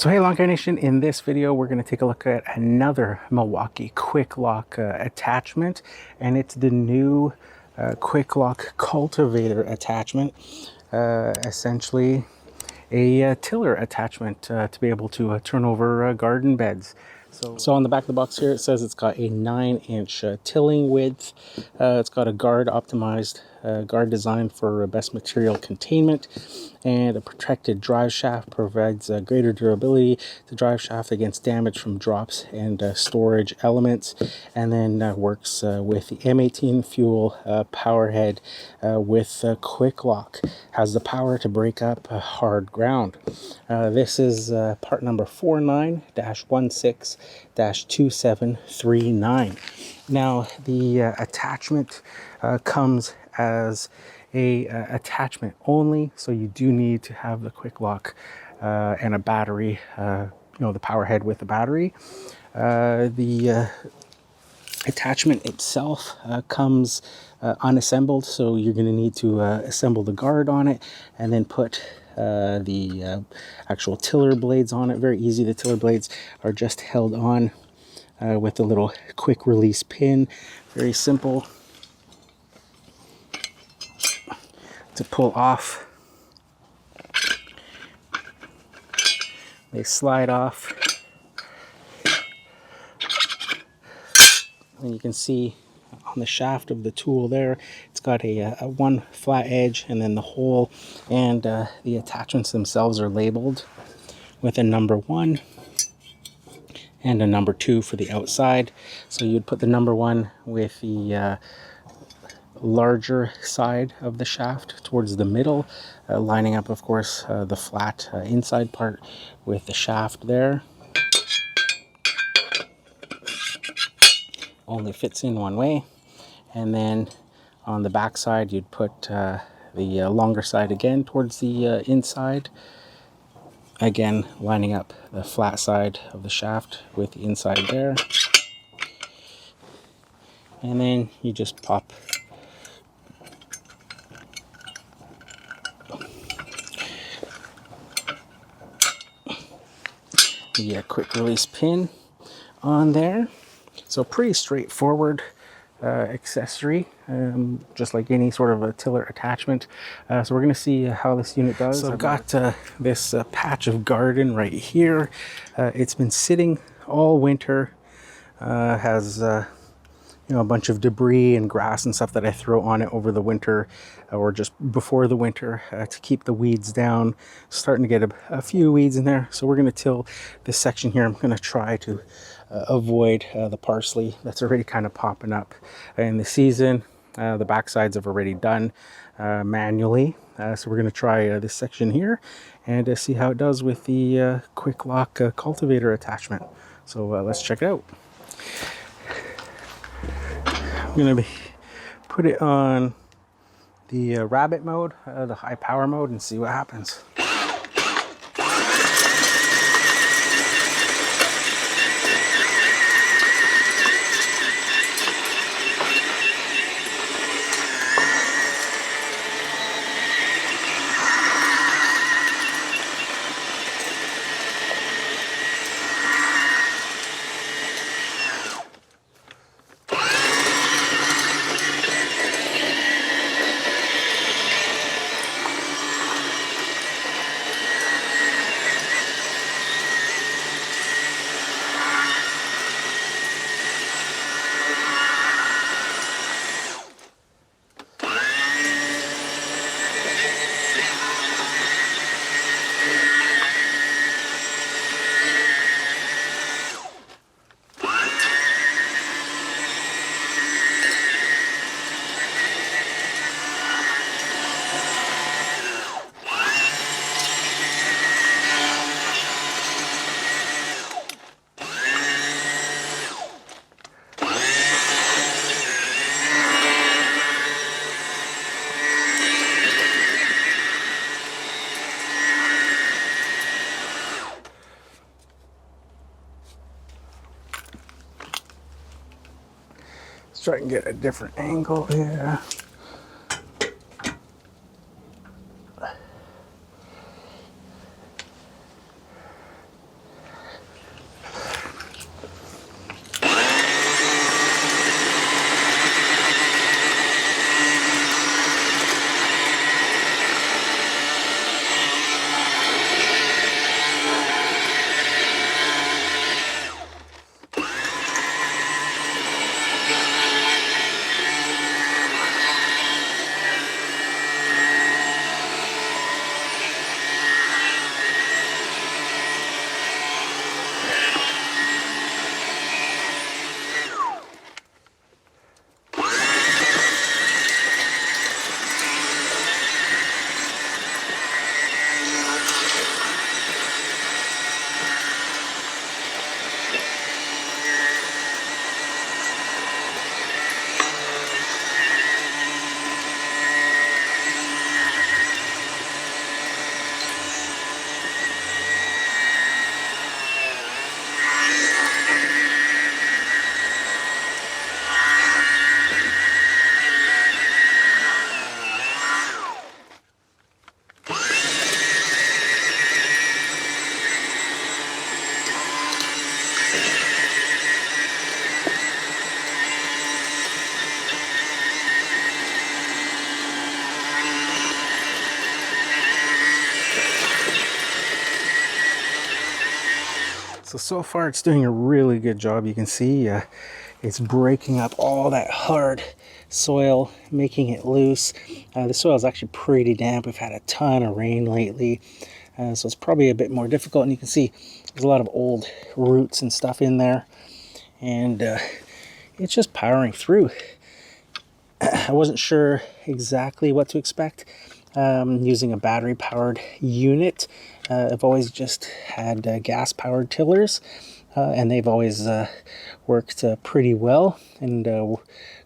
So hey Lawn Care Nation, in this video we're going to take a look at another Milwaukee quik-lok attachment, and it's the new Lok Cultivator attachment, essentially a tiller attachment to be able to turn over garden beds. So on the back of the box here, it says it's got a 9-inch tilling width. It's got a guard optimized guard designed for best material containment, and a protected drive shaft provides greater durability to drive shaft against damage from drops and storage elements, and then works with the M18 fuel power head with quik-lok. Has the power to break up hard ground. This is part number 49-16-2739. Now the attachment comes as a attachment only, so you do need to have the quik-lok and a battery, the power head with the battery. The attachment itself comes unassembled, so you're going to need to assemble the guard on it and then put the actual tiller blades on it. Very easy. The tiller blades are just held on with a little quick release pin. Very simple to pull off. They slide off, and you can see on the shaft of the tool there, it's got a one flat edge, and then the hole and the attachments themselves are labeled with a number 1 and a number 2 for the outside. So you'd put the number 1 with the larger side of the shaft towards the middle, lining up, of course, the flat inside part with the shaft there. Only fits in one way. And then on the back side, you'd put the longer side again towards the inside, again lining up the flat side of the shaft with the inside there. And then you just pop the quick release pin on there. So pretty straightforward accessory, just like any sort of a tiller attachment. So we're going to see how this unit does. So I've got this patch of garden right here. It's been sitting all winter. Has a bunch of debris and grass and stuff that I throw on it over the winter or just before the winter to keep the weeds down. Starting to get a few weeds in there. So we're going to till this section here. I'm going to try to avoid the parsley that's already kind of popping up in the season. The back sides have already done manually. So we're going to try this section here and see how it does with the quik-lok cultivator attachment. So let's check it out. I'm going to put it on the rabbit mode, the high power mode, and see what happens. Let's try and get a different angle here. So far it's doing a really good job. You can see it's breaking up all that hard soil, making it loose. The soil is actually pretty damp. We've had a ton of rain lately, so it's probably a bit more difficult. And you can see there's a lot of old roots and stuff in there, and it's just powering through. I wasn't sure exactly what to expect using a battery powered unit. I've always just had gas powered tillers, and they've always worked pretty well and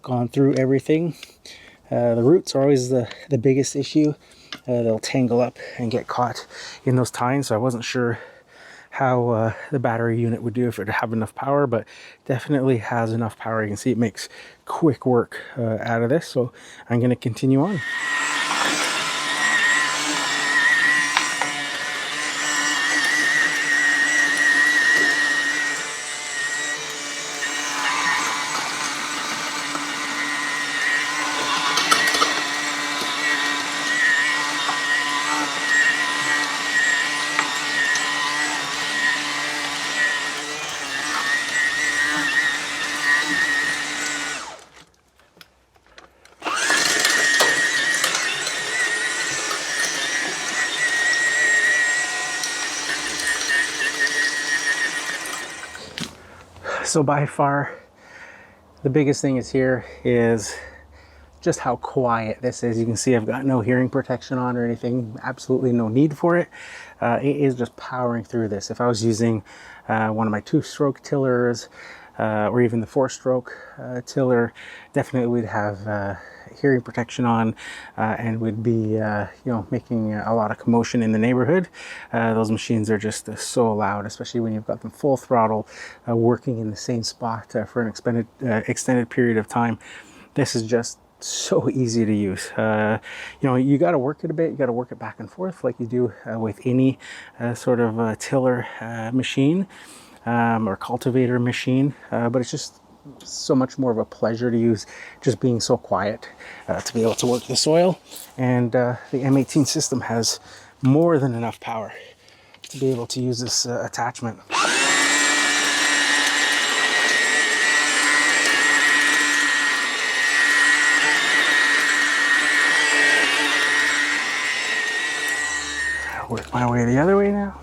gone through everything. The roots are always the biggest issue. They'll tangle up and get caught in those tines, so I wasn't sure how the battery unit would do, if it would have enough power, but definitely has enough power. You can see it makes quick work out of this, so I'm going to continue on. So by far, the biggest thing is just how quiet this is. You can see I've got no hearing protection on or anything, absolutely no need for it. It is just powering through this. If I was using one of my 2-stroke tillers or even the 4-stroke tiller, definitely would have hearing protection on and would be making a lot of commotion in the neighborhood. Those machines are just so loud, especially when you've got them full throttle working in the same spot for an extended period of time. This is just so easy to use. You got to work it a bit. You got to work it back and forth like you do with any sort of tiller machine or cultivator machine, but it's just so much more of a pleasure to use, just being so quiet to be able to work the soil. And the M18 system has more than enough power to be able to use this attachment. I'll work my way the other way now.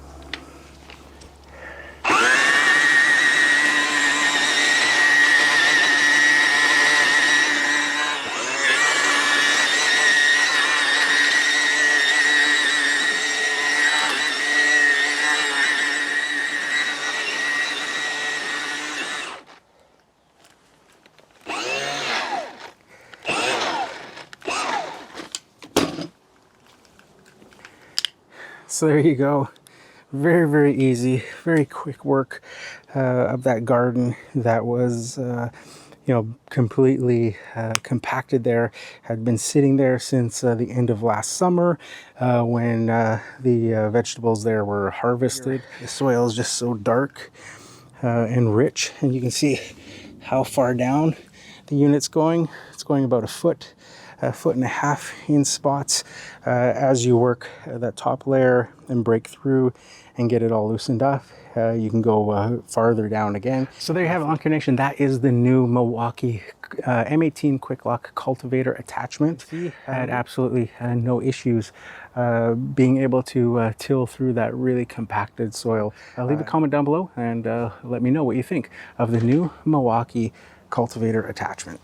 So there you go. Very, very easy, very quick work of that garden that was, completely compacted there. Had been sitting there since the end of last summer when the vegetables there were harvested. The soil is just so dark and rich, and you can see how far down the unit's going. It's going about a foot and a half in spots. As you work that top layer and break through and get it all loosened up, you can go farther down again. So there you have it, Lawn Care Nation. That is the new Milwaukee M18 quik-lok cultivator attachment. I had absolutely no issues being able to till through that really compacted soil. Leave a comment down below and let me know what you think of the new Milwaukee cultivator attachment.